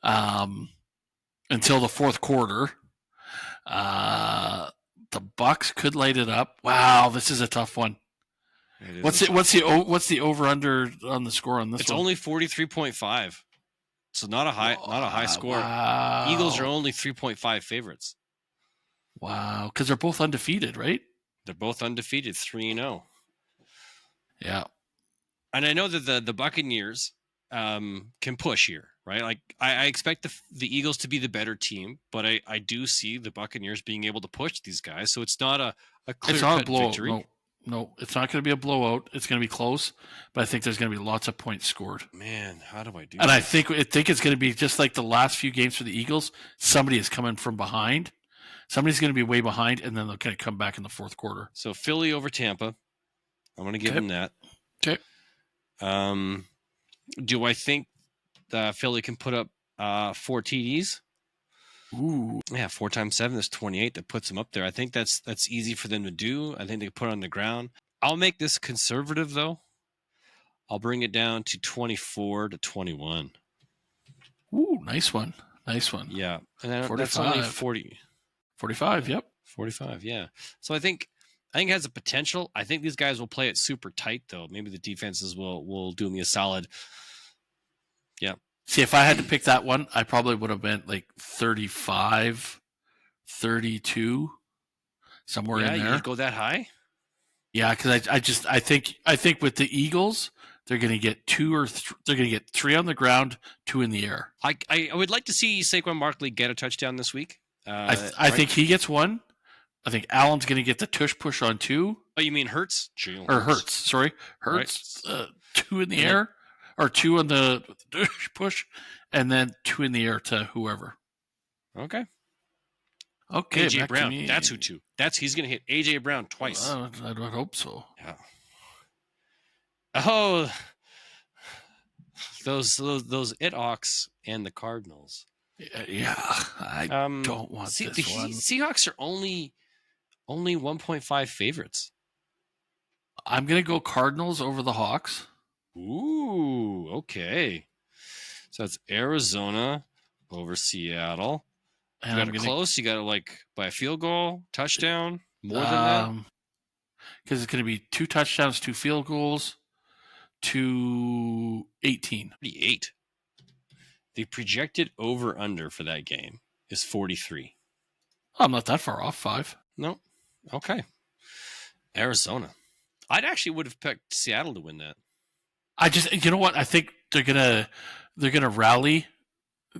until the fourth quarter. The Bucks could light it up. Wow, this is a tough one. What's the over under on the score on this it's one? It's only 43.5. So not a high score. Wow. Eagles are only 3.5 favorites. Wow, because they're both undefeated, right? They're both undefeated, 3-0. Yeah. And I know that the Buccaneers can push here, right? Like I expect the Eagles to be the better team, but I do see the Buccaneers being able to push these guys. So it's not a clear-cut victory. No, it's not going to be a blowout. It's going to be close, but I think there's going to be lots of points scored. Man, how do I do and this? I think it's going to be just like the last few games for the Eagles. Somebody is coming from behind. Somebody's going to be way behind, and then they'll kind of come back in the fourth quarter. So Philly over Tampa. I'm going to give them that. Okay. Do I think Philly can put up 4 TDs? Ooh. Yeah, 4 times 7 is 28. That puts them up there. I think that's easy for them to do. I think they can put it on the ground. I'll make this conservative, though. I'll bring it down to 24-21. Ooh, nice one. Nice one. Yeah. And that's only 40. 45, yep. 45, yeah. So I think it has a potential. I think these guys will play it super tight, though. Maybe the defenses will do me a solid. Yeah. See, if I had to pick that one, I probably would have been like 35, 32, somewhere in there. You go that high? Yeah, because I think with the Eagles, they're going to get they're going to get 3 on the ground, 2 in the air. I would like to see Saquon Barkley get a touchdown this week. I think he gets 1. I think Allen's going to get the tush push on 2. Oh, you mean Hurts? Or Hurts, sorry. Hurts, right. 2 in the air, or 2 on the tush push, and then 2 in the air to whoever. Okay. AJ Brown. That's who 2. He's going to hit AJ Brown twice. I don't hope so. Yeah. Oh, those It-Hawks and the Cardinals. Yeah, I don't want this one. Seahawks are only 1.5 favorites. I'm going to go Cardinals over the Hawks. Ooh, okay. So that's Arizona over Seattle. You got it close? You got it like by a field goal, touchdown, more than that? Because it's going to be 2 touchdowns, 2 field goals, 2-18. 48. The projected over-under for that game is 43. I'm not that far off, 5. No. Okay. Arizona. I'd actually would have picked Seattle to win that. You know what? I think they're gonna rally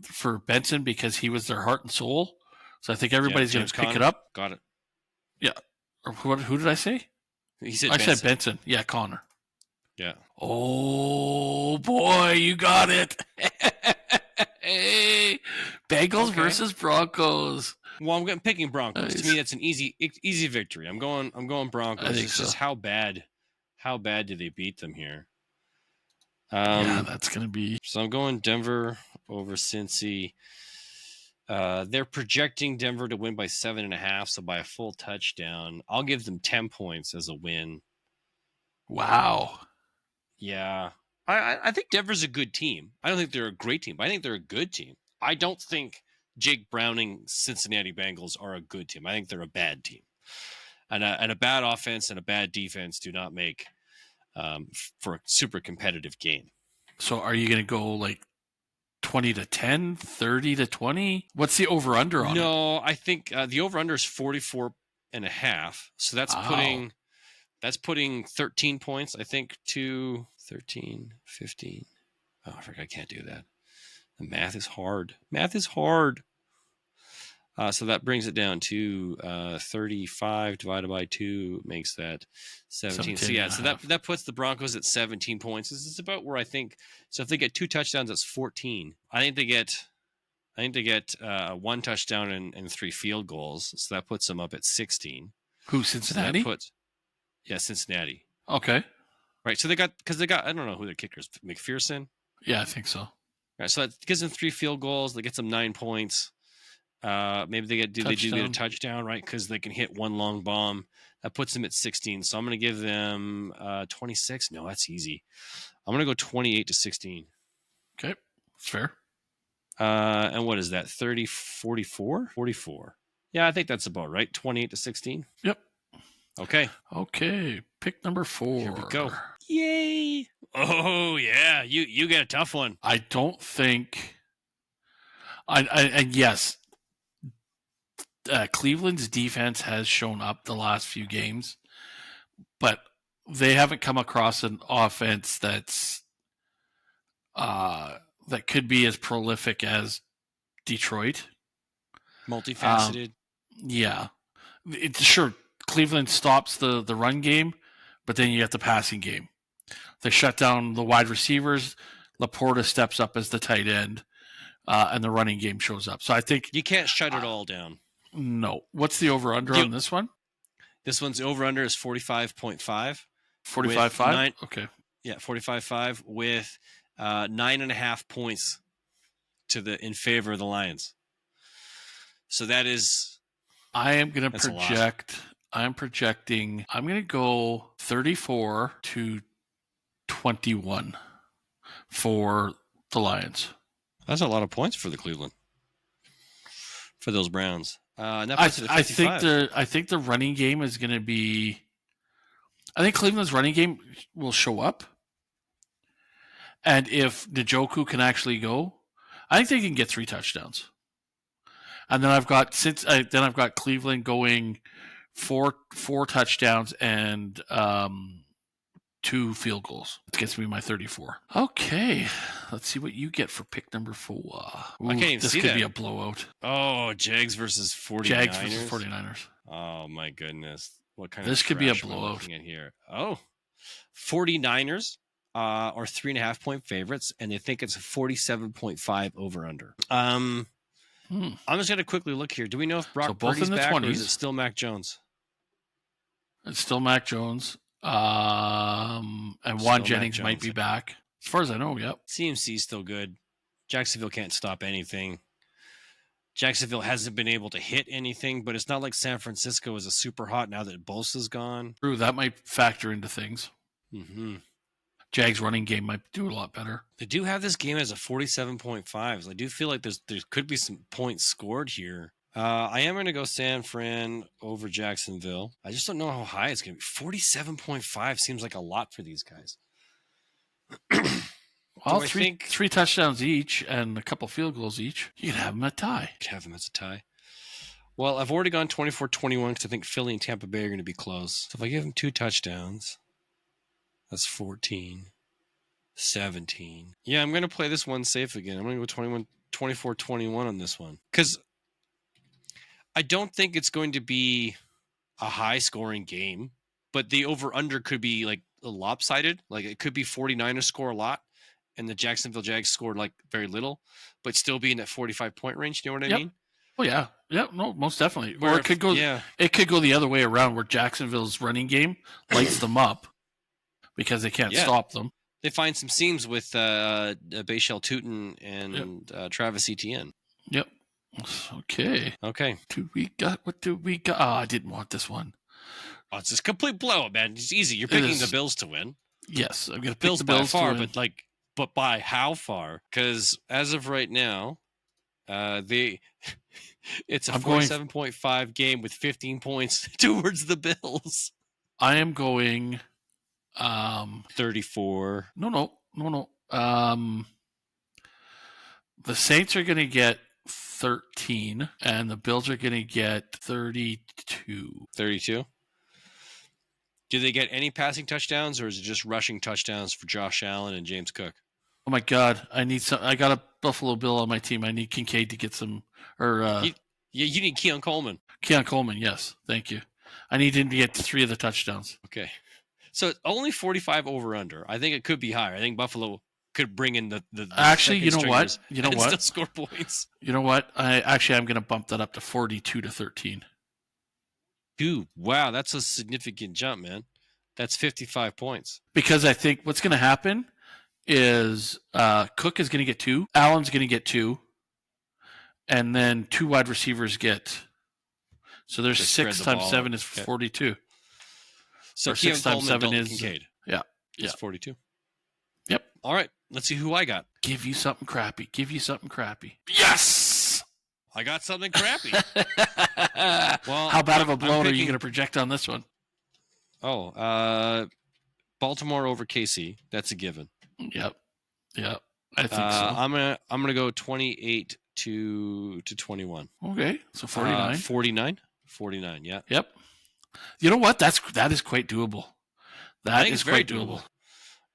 for Benson because he was their heart and soul. So I think everybody's going to pick it up. Got it. Yeah. Or who did I say? He said I said Benson. Yeah, Connor. Yeah. Oh boy, you got it. Hey, Bengals versus Broncos. Well, I'm picking Broncos. Nice. To me, that's an easy victory. I'm going Broncos. It's just how bad do they beat them here? Yeah, that's going to be. So I'm going Denver over Cincy. They're projecting Denver to win by 7.5, so by a full touchdown. I'll give them 10 points as a win. Wow. Yeah. I think Denver's a good team. I don't think they're a great team, but I think they're a good team. I don't think Jake Browning Cincinnati Bengals are a good team. I think they're a bad team. And a bad offense and a bad defense do not make for a super competitive game. So are you going to go like 20-10, 30-20? What's the over-under on it? No, I think the over-under is 44.5. So that's putting 13 points, I think, to 13, 15. Oh, I forgot I can't do that. The math is hard. So that brings it down to 35 divided by 2 makes that 17. So yeah, so that puts the Broncos at 17 points. This is about where I think. So if they get 2 touchdowns, that's 14. I think they get 1 touchdown and 3 field goals. So that puts them up at 16. Who, Cincinnati? So Cincinnati. Okay. Right. So they got I don't know who their kicker is, McPherson. Yeah, I think so. Right. So that gives them 3 field goals. That gets them 9 points. Maybe they do get a touchdown, right? Because they can hit one long bomb. That puts them at 16. So I'm going to give them 26. No, that's easy. I'm going to go 28-16. Okay, that's fair. And what is that? 30, 44? 44. Yeah, I think that's about right. 28-16. Yep. Okay. Pick number 4. Here we go. Yay! Oh yeah, you get a tough one. I don't think. And yes, Cleveland's defense has shown up the last few games, but they haven't come across an offense that's that could be as prolific as Detroit. Multifaceted. Yeah, it's sure Cleveland stops the run game, but then you get the passing game. They shut down the wide receivers. Laporta steps up as the tight end, and the running game shows up. So I think you can't shut it all down. No. What's the over-under on this one? This one's over-under is 45.5. 45.5? Okay. Yeah, 45.5 with 9.5 points in favor of the Lions. So that is. I am going to project. I'm projecting. I'm going to go 34-21 for the Lions. That's a lot of points for the Cleveland. For those Browns. I think the running game is going to be. I think Cleveland's running game will show up, and if Njoku can actually go, I think they can get 3 touchdowns. And then I've got Cleveland going four touchdowns and 2 field goals. That gets me my 34. Okay, let's see what you get for pick number 4. Ooh, I can't even this see could that. be a blowout. Oh, Jags versus 49ers. Jags versus 49ers. Oh my goodness. What kind this of could be a trash am I blowout looking at here? Oh, 49ers are 3.5 point favorites, and they think it's a 47.5 over under. I'm just gonna quickly look here. Do we know if Brock Purdy's back 20s. Or is it still Mac Jones? It's still Mac Jones. And Juan Jennings might be back. As far as I know, yep. CMC's still good. Jacksonville can't stop anything. Jacksonville hasn't been able to hit anything, but it's not like San Francisco is a super hot now that Bosa's gone. True, that might factor into things. Mm-hmm. Jags running game might do a lot better. They do have this game as a 47.5. So I do feel like there could be some points scored here. I am going to go San Fran over Jacksonville. I just don't know how high it's going to be. 47.5 seems like a lot for these guys. Well, three touchdowns each and a couple field goals each. You can have them at tie. You can have them as a tie. Well, I've already gone 24-21 because I think Philly and Tampa Bay are going to be close. So if I give them 2 touchdowns, that's 14, 17. Yeah, I'm going to play this one safe again. I'm going to go 24-21 on this one. Because I don't think it's going to be a high-scoring game, but the over-under could be like lopsided. Like it could be 49ers score a lot, and the Jacksonville Jags scored like very little, but still be in that 45-point range. You know what I mean? Oh yeah, no, most definitely. Or it could go. Yeah. It could go the other way around, where Jacksonville's running game lights them up because they can't stop them. They find some seams with Bashal Tutin and Travis Etienne. Yep. Okay. What do we got? Oh, I didn't want this one. Oh, it's just complete blowout, man. It's easy. You're picking the Bills to win. Yes, I'm going to pick the Bills by far, to win. but by how far? Because as of right now, it's a 47.5 game with 15 points towards the Bills. I am going 34. No. The Saints are going to get 13, and the Bills are going to get 32. 32? Do they get any passing touchdowns, or is it just rushing touchdowns for Josh Allen and James Cook? Oh my God! I got a Buffalo Bill on my team. I need Kincaid to get some. You need Keon Coleman. Keon Coleman, yes, thank you. I need him to get 3 of the touchdowns. Okay, so it's only 45 over under. I think it could be higher. I think Buffalo could bring in the actually. You know what? Still score points. You know what? I'm going to bump that up to 42-13. Dude, wow, that's a significant jump, man. That's 55 points. Because I think what's going to happen is Cook is going to get 2, Allen's going to get 2, and then 2 wide receivers get. So there's Just 6 spread the times ball. 7 is Okay. 42. So Or Kevin 6 times Coleman, 7 Dalton is Kincaid. yeah. It's 42. Yep. All right. Let's see who I got. Give you something crappy. Give you something crappy. Yes. I got something crappy. Well, how bad of a blown are you picking- going to project on this one? Oh, Baltimore over KC. That's a given. Yep. I think so. I'm gonna go 28 to 21. Okay, so 49. 49. Yeah. Yep. You know what? That is quite doable. I think is it's very quite doable.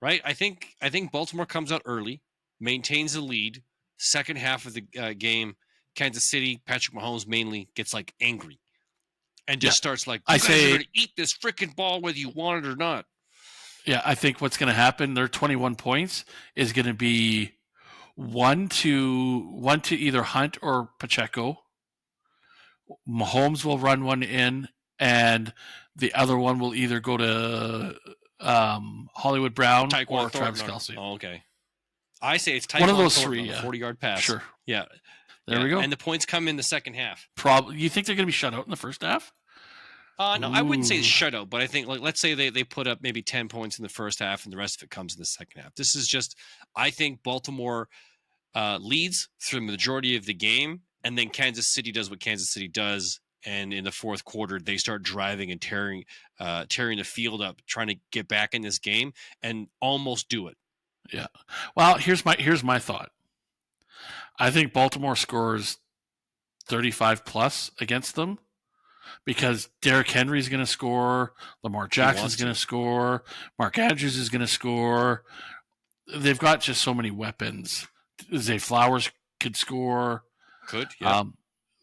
Right. I think Baltimore comes out early, maintains the lead. Second half of the game, Kansas City, Patrick Mahomes mainly gets like angry, and just starts like, you guys are gonna eat this freaking ball whether you want it or not. Yeah, I think what's going to happen, their 21 points is going to be one to either Hunt or Pacheco. Mahomes will run one in, and the other one will either go to Hollywood Brown or Travis Kelce. Oh, okay. I say it's one of those three. 40-yard pass. Sure. Yeah. There we go. And the points come in the second half. Probably. You think they're going to be shut out in the first half? No, I wouldn't say shutout, but I think let's say they put up maybe 10 points in the first half and the rest of it comes in the second half. This is just, I think Baltimore leads through the majority of the game, and then Kansas City does what Kansas City does, and in the fourth quarter they start driving and tearing the field up, trying to get back in this game and almost do it. Yeah. Well, here's my thought. I think Baltimore scores 35 plus against them, because Derrick Henry is going to score, Lamar Jackson is going to score, Mark Andrews is going to score. They've got just so many weapons. Zay Flowers could score. Could, yeah.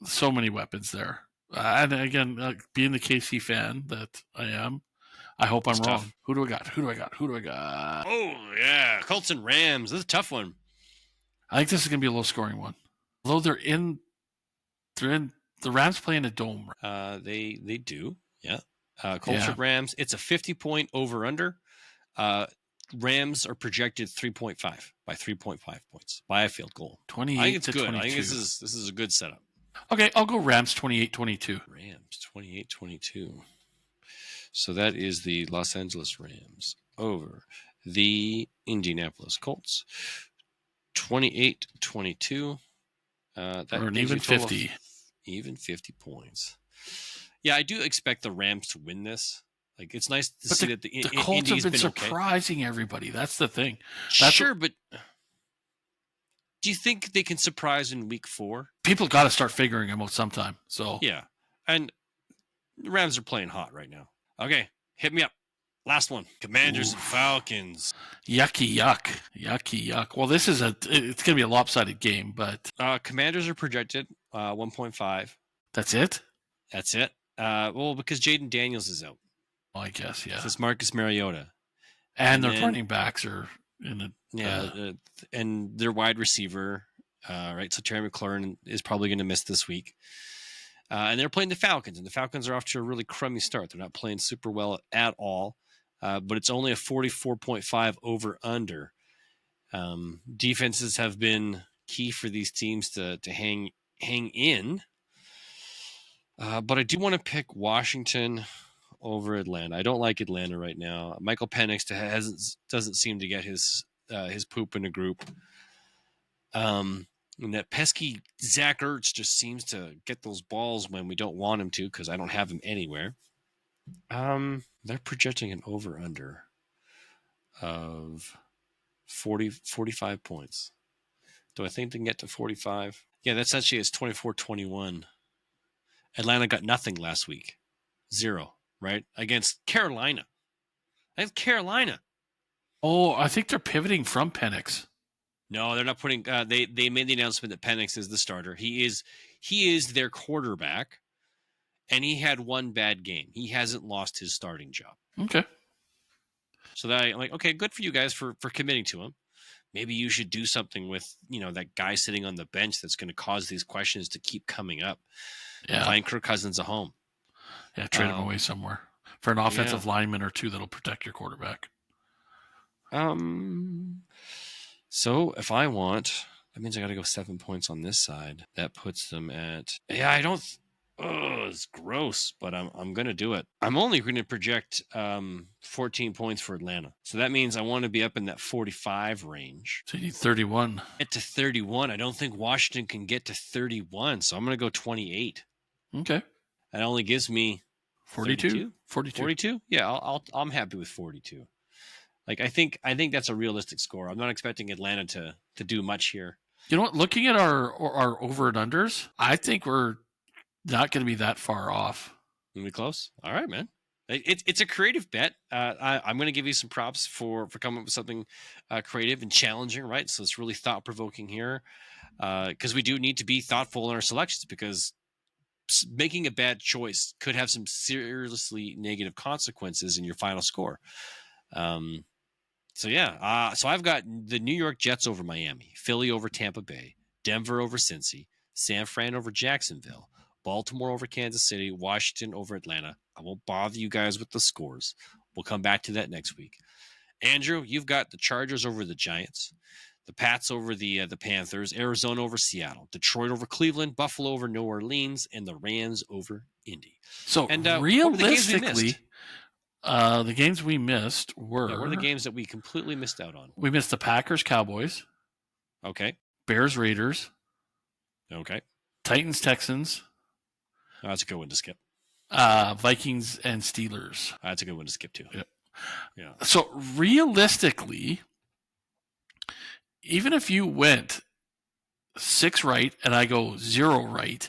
So many weapons there. And again, being the KC fan that I am, I hope I'm wrong. Tough. Who do I got? Oh, yeah. Colts and Rams. This is a tough one. I think this is going to be a low-scoring one. Although they're in the Rams play in a dome. They do, yeah. Colts and Rams. It's a 50-point over/under. Rams are projected 3.5 by 3.5 points by a field goal. 28 I think it's to good. 22. I think this is a good setup. Okay, I'll go Rams 28-22. Rams 28-22. So that is the Los Angeles Rams over the Indianapolis Colts. 28-22. That or an even 50. Even 50 points. Yeah, I do expect the Rams to win this. Like, it's nice to see that the Colts Indy's have been okay. surprising everybody. That's the thing. But do you think they can surprise in week 4? People got to start figuring them out sometime. So yeah, and the Rams are playing hot right now. Okay, hit me up. Last one. Commanders and Falcons. Yucky yuck. Well, it's going to be a lopsided game, but Commanders are projected 1.5. That's it? That's it. Well, because Jaden Daniels is out. Well, I guess, yeah. It's Marcus Mariota. And their running backs are in a... and their wide receiver, right? So Terry McLaurin is probably going to miss this week. And they're playing the Falcons, and the Falcons are off to a really crummy start. They're not playing super well at all, but it's only a 44.5 over/under. Defenses have been key for these teams to hang in. But I do want to pick Washington over Atlanta. I don't like Atlanta right now. Michael Penix doesn't seem to get his poop in a group. And that pesky Zach Ertz just seems to get those balls when we don't want him to, because I don't have him anywhere. They're projecting an over/under of 45 points. Do I think they can get to 45? Yeah, that's actually it's 24-21. Atlanta got nothing last week. 0, right? Against Carolina. Against Carolina. Oh, I think they're pivoting from Penix. No, they're not putting. They made the announcement that Penix is the starter. He is their quarterback, and he had one bad game. He hasn't lost his starting job. Okay. So that I'm like, okay, good for you guys for committing to him. Maybe you should do something with that guy sitting on the bench that's going to cause these questions to keep coming up. Yeah. Find Kirk Cousins a home. Yeah, trade him away somewhere for an offensive lineman or two that'll protect your quarterback. So if I want That means I got to go 7 points on this side. That puts them at. Yeah, I don't. Oh, it's gross, but I'm going to do it. I'm only going to project 14 points for Atlanta. So that means I want to be up in that 45 range. So you need 31. Get to 31. I don't think Washington can get to 31, so I'm going to go 28. Okay. That only gives me 42. 42. Yeah, I'm happy with 42. Like I think that's a realistic score. I'm not expecting Atlanta to do much here. You know what? Looking at our over and unders, I think we're not going to be that far off. Are we close? All right, man. It's a creative bet. I'm going to give you some props for coming up with something creative and challenging, right? So it's really thought provoking here, because we do need to be thoughtful in our selections, because making a bad choice could have some seriously negative consequences in your final score. So I've got the New York Jets over Miami, Philly over Tampa Bay, Denver over Cincy, San Fran over Jacksonville, Baltimore over Kansas City, Washington over Atlanta. I won't bother you guys with the scores. We'll come back to that next week. Andrew, you've got the Chargers over the Giants, the Pats over the Panthers, Arizona over Seattle, Detroit over Cleveland, Buffalo over New Orleans, and the Rams over Indy. So realistically, the games we missed were... what are the games that we completely missed out on? We missed the Packers, Cowboys. Okay. Bears, Raiders. Okay. Titans, Texans. That's a good one to skip. Vikings and Steelers. That's a good one to skip too. Yep. Yeah. So realistically, even if you went 6 right and I go 0 right,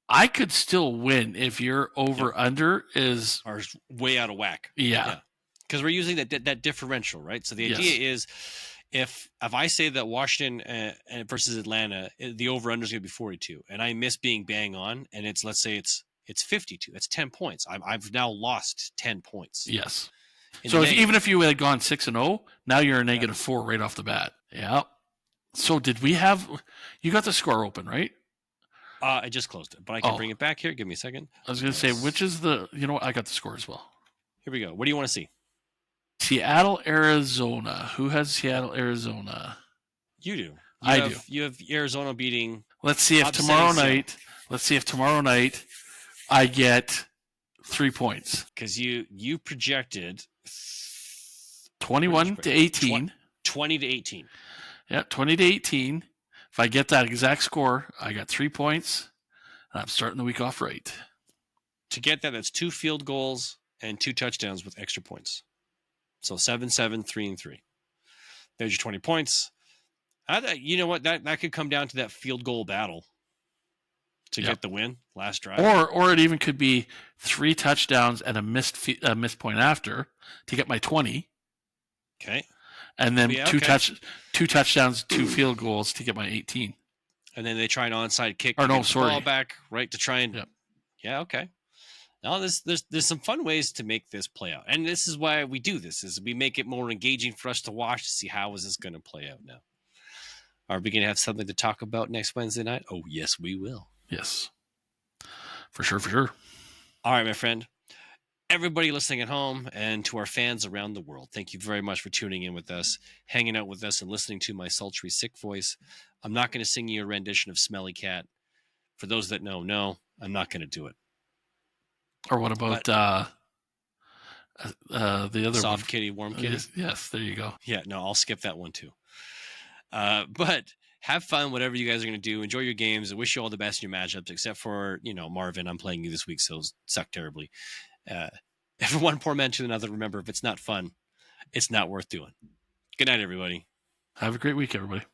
I could still win if your over under is way out of whack. Yeah. Because we're using that differential, right? So the idea is if I say that Washington versus Atlanta, the over under is going to be 42, and I miss being bang on, and let's say it's 52. That's 10 points. I've now lost 10 points. Yes. So even if you had gone 6-0, now you're a negative 4 right off the bat. Yeah. So did we have? You got the score open, right? I just closed it, but I can bring it back here. Give me a second. I was going to say, which is the? You know what? I got the score as well. Here we go. What do you want to see? Seattle, Arizona. Who has Seattle, Arizona? You do. I do. You have Arizona beating. Let's see if tomorrow night. Let's see if tomorrow night I get 3 points. Because you projected 21 to 18. 20 to 18. Yeah, 20 to 18. If I get that exact score, I got 3 points, and I'm starting the week off right. To get that's 2 field goals and 2 touchdowns with extra points. So 7-7, 3-3. There's your 20 points. You know what? That could come down to that field goal battle to get the win last drive. Or it even could be 3 touchdowns and a missed point after to get my 20. Okay. And then 2 touchdowns, 2 field goals to get my 18. And then they try an onside kick. Ball back, right, to try and... Yep. Yeah, okay. Now, there's some fun ways to make this play out. And this is why we do this, is we make it more engaging for us to watch to see how is this going to play out now. Are we going to have something to talk about next Wednesday night? Oh, yes, we will. Yes. For sure. All right, my friend. Everybody listening at home and to our fans around the world, thank you very much for tuning in with us, hanging out with us, and listening to my sultry, sick voice. I'm not going to sing you a rendition of Smelly Cat. For those that know, no, I'm not going to do it. Or what about the other Soft one? Kitty, Warm Kitty? Yes, there you go. Yeah, no, I'll skip that one too. But have fun, whatever you guys are going to do. Enjoy your games. I wish you all the best in your matchups, except for, Marvin. I'm playing you this week, so suck terribly. If one poor man to another, remember, if it's not fun, it's not worth doing. Good night, everybody. Have a great week, everybody.